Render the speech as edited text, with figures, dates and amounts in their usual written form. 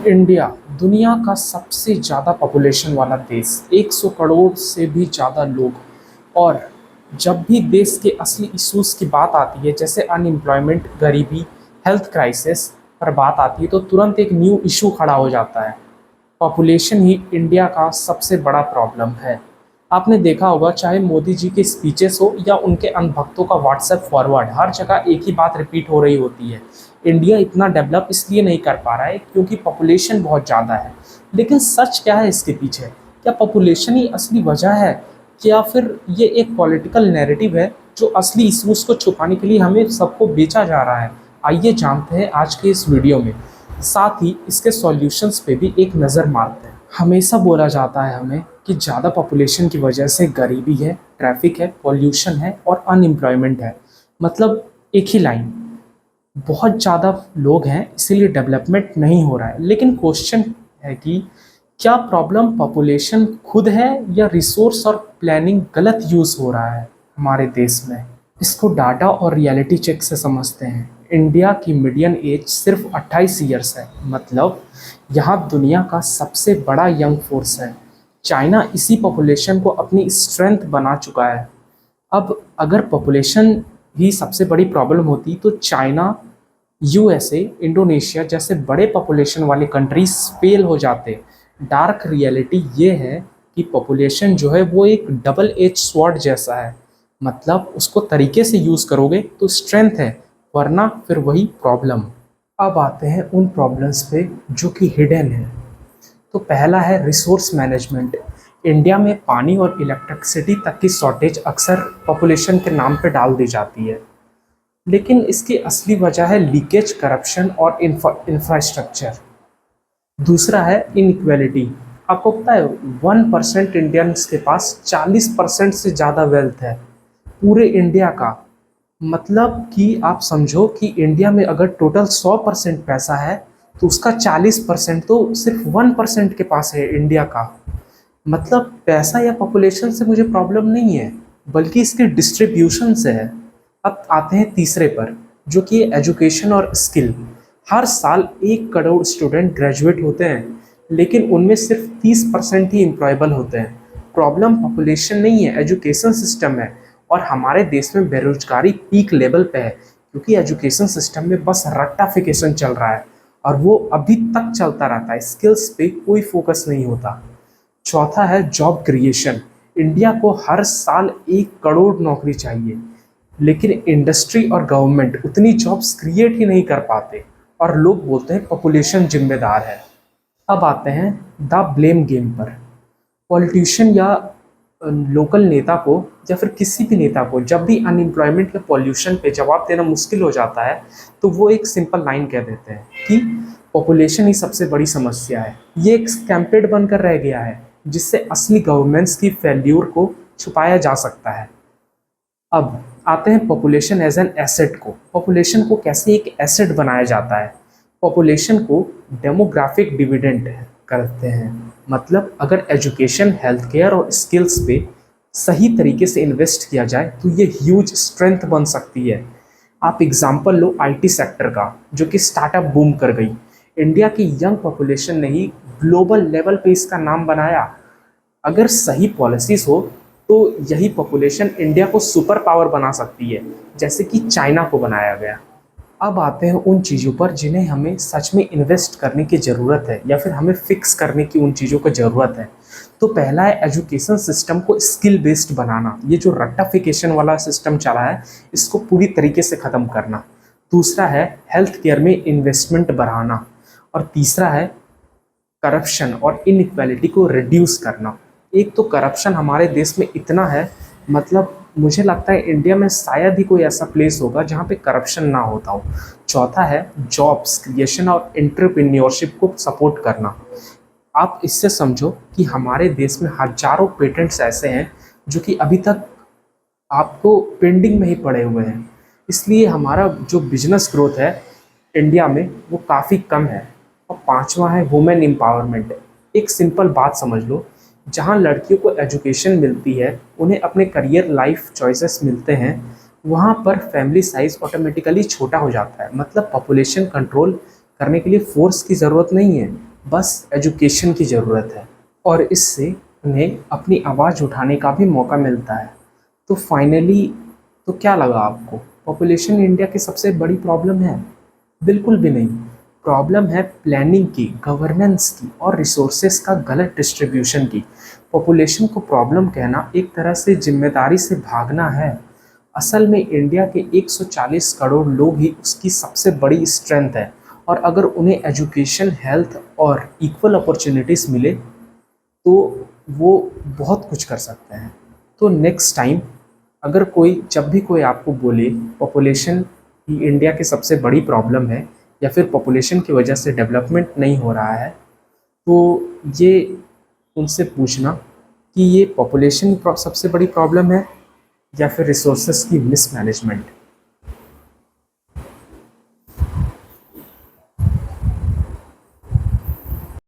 India दुनिया का सबसे ज़्यादा पॉपुलेशन वाला देश, 100 करोड़ से भी ज़्यादा लोग। और जब भी देश के असली इश्यूज की बात आती है, जैसे अनएम्प्लॉयमेंट, गरीबी, हेल्थ क्राइसिस पर बात आती है, तो तुरंत एक न्यू इशू खड़ा हो जाता है। पॉपुलेशन ही इंडिया का सबसे बड़ा प्रॉब्लम है। आपने देखा होगा, चाहे मोदी जी के स्पीचेस हो या उनके अनभक्तों का व्हाट्सएप फॉरवर्ड, हर जगह एक ही बात रिपीट हो रही होती है। इंडिया इतना डेवलप इसलिए नहीं कर पा रहा है क्योंकि पॉपुलेशन बहुत ज़्यादा है। लेकिन सच क्या है इसके पीछे? क्या पॉपुलेशन ही असली वजह है, या फिर ये एक पॉलिटिकल नैरेटिव है जो असली इश्यूज को छुपाने के लिए हमें सबको बेचा जा रहा है? आइए जानते हैं आज के इस वीडियो में। साथ ही इसके सॉल्यूशंस पे भी एक नज़र मारते हैं। हमेशा बोला जाता है हमें कि ज़्यादा पॉपुलेशन की वजह से गरीबी है, ट्रैफिक है, पॉल्यूशन है और अनएम्प्लॉयमेंट है। मतलब एक ही लाइन, बहुत ज़्यादा लोग हैं इसीलिए डेवलपमेंट नहीं हो रहा है। लेकिन क्वेश्चन है कि क्या प्रॉब्लम पॉपुलेशन खुद है या रिसोर्स और प्लानिंग गलत यूज़ हो रहा है हमारे देश में? इसको डाटा और रियलिटी चेक से समझते हैं। इंडिया की मीडियन एज सिर्फ 28 ईयर्स है, मतलब यहाँ दुनिया का सबसे बड़ा यंग फोर्स है। चाइना इसी पॉपुलेशन को अपनी स्ट्रेंथ बना चुका है। अब अगर पॉपुलेशन ही सबसे बड़ी प्रॉब्लम होती तो चाइना, यूएसए, इंडोनेशिया जैसे बड़े पॉपुलेशन वाले कंट्रीज फेल हो जाते। डार्क रियलिटी ये है कि पॉपुलेशन जो है वो एक डबल एज स्वॉर्ड जैसा है। मतलब उसको तरीके से यूज़ करोगे तो स्ट्रेंथ है, वरना फिर वही प्रॉब्लम। अब आते हैं उन प्रॉब्लम्स पे जो कि हिडन है। तो पहला है रिसोर्स मैनेजमेंट। इंडिया में पानी और इलेक्ट्रिसिटी तक की शॉर्टेज अक्सर पॉपुलेशन के नाम पे डाल दी जाती है, लेकिन इसकी असली वजह है लीकेज, करप्शन और इंफ्रास्ट्रक्चर। दूसरा है इनइक्वालिटी। आपको पता है 1% इंडियंस के पास 40% से ज़्यादा वेल्थ है पूरे इंडिया का। मतलब कि आप समझो कि इंडिया में अगर टोटल 100% पैसा है तो उसका 40% तो सिर्फ 1% के पास है इंडिया का। मतलब पैसा या पॉपुलेशन से मुझे प्रॉब्लम नहीं है, बल्कि इसके डिस्ट्रीब्यूशन से है। अब आते हैं तीसरे पर, जो कि एजुकेशन और स्किल। हर साल 1 करोड़ स्टूडेंट ग्रेजुएट होते हैं, लेकिन उनमें सिर्फ 30% ही एम्प्लॉयबल होते हैं। प्रॉब्लम पॉपुलेशन नहीं है, एजुकेशन सिस्टम है। और हमारे देश में बेरोजगारी पीक लेवल पे है, क्योंकि एजुकेशन सिस्टम में बस रट्टाफिकेशन चल रहा है और वो अभी तक चलता रहता है। स्किल्स पे कोई फोकस नहीं होता। चौथा है जॉब क्रिएशन। इंडिया को हर साल 1 करोड़ नौकरी चाहिए, लेकिन इंडस्ट्री और गवर्नमेंट उतनी जॉब्स क्रिएट ही नहीं कर पाते और लोग बोलते हैं पॉपुलेशन जिम्मेदार है। अब आते हैं द ब्लेम गेम पर। पॉलिटिशियन या लोकल नेता को या फिर किसी भी नेता को जब भी अनएम्प्लॉयमेंट या पॉल्यूशन पे जवाब देना मुश्किल हो जाता है, तो वो एक सिंपल लाइन कह देते हैं कि पॉपुलेशन ही सबसे बड़ी समस्या है। ये एक स्कैम्पेड बनकर रह गया है, जिससे असली गवर्नेंस की फेल्यूर को छुपाया जा सकता है। अब आते हैं पॉपुलेशन एज एन एसेट को। पॉपुलेशन को कैसे एक एसेट बनाया जाता है? पॉपुलेशन को डेमोग्राफिक डिविडेंड करते हैं। मतलब अगर एजुकेशन, हेल्थ केयर और स्किल्स पे सही तरीके से इन्वेस्ट किया जाए तो ये ह्यूज स्ट्रेंथ बन सकती है। आप एग्जांपल लो आईटी सेक्टर का, जो कि स्टार्टअप बूम कर गई। इंडिया की यंग पॉपुलेशन ने ही ग्लोबल लेवल पे इसका नाम बनाया। अगर सही पॉलिसीज हो तो यही पॉपुलेशन इंडिया को सुपर पावर बना सकती है, जैसे कि चाइना को बनाया गया। अब आते हैं उन चीज़ों पर जिन्हें हमें सच में इन्वेस्ट करने की ज़रूरत है, या फिर हमें फिक्स करने की उन चीज़ों को ज़रूरत है। तो पहला है एजुकेशन सिस्टम को स्किल बेस्ड बनाना। ये जो रट्टाफिकेशन वाला सिस्टम चला है, इसको पूरी तरीके से ख़त्म करना। दूसरा है हेल्थ केयर में इन्वेस्टमेंट बढ़ाना। और तीसरा है करप्शन और इनइक्वालिटी को रिड्यूस करना। एक तो करप्शन हमारे देश में इतना है, मतलब मुझे लगता है इंडिया में शायद ही कोई ऐसा प्लेस होगा जहाँ पे करप्शन ना होता हो। चौथा है जॉब्स क्रिएशन और एंटरप्रेन्योरशिप को सपोर्ट करना। आप इससे समझो कि हमारे देश में हजारों पेटेंट्स ऐसे हैं जो कि अभी तक आपको पेंडिंग में ही पड़े हुए हैं। इसलिए हमारा जो बिजनेस ग्रोथ है इंडिया में वो काफ़ी कम है। और पांचवा है वुमेन एम्पावरमेंट। एक सिंपल बात समझ लो, जहाँ लड़कियों को एजुकेशन मिलती है, उन्हें अपने करियर लाइफ चॉइसेस मिलते हैं, वहाँ पर फैमिली साइज ऑटोमेटिकली छोटा हो जाता है। मतलब पॉपुलेशन कंट्रोल करने के लिए फोर्स की ज़रूरत नहीं है, बस एजुकेशन की ज़रूरत है और इससे उन्हें अपनी आवाज़ उठाने का भी मौका मिलता है। तो फाइनली तो क्या लगा आपको? पॉपुलेशन इंडिया की सबसे बड़ी प्रॉब्लम है? बिल्कुल भी नहीं। प्रॉब्लम है प्लानिंग की, गवर्नेंस की और रिसोर्सेज का गलत डिस्ट्रीब्यूशन की। पॉपुलेशन को प्रॉब्लम कहना एक तरह से जिम्मेदारी से भागना है। असल में इंडिया के 140 करोड़ लोग ही उसकी सबसे बड़ी स्ट्रेंथ है और अगर उन्हें एजुकेशन, हेल्थ और इक्वल अपॉर्चुनिटीज़ मिले तो वो बहुत कुछ कर सकते हैं। तो नेक्स्ट टाइम अगर कोई जब भी कोई आपको बोले पॉपुलेशन ही इंडिया की सबसे बड़ी प्रॉब्लम है या फिर पॉपुलेशन की वजह से डेवलपमेंट नहीं हो रहा है, तो ये उनसे पूछना कि ये पॉपुलेशन सबसे बड़ी प्रॉब्लम है या फिर रिसोर्सेज की मिसमैनेजमेंट।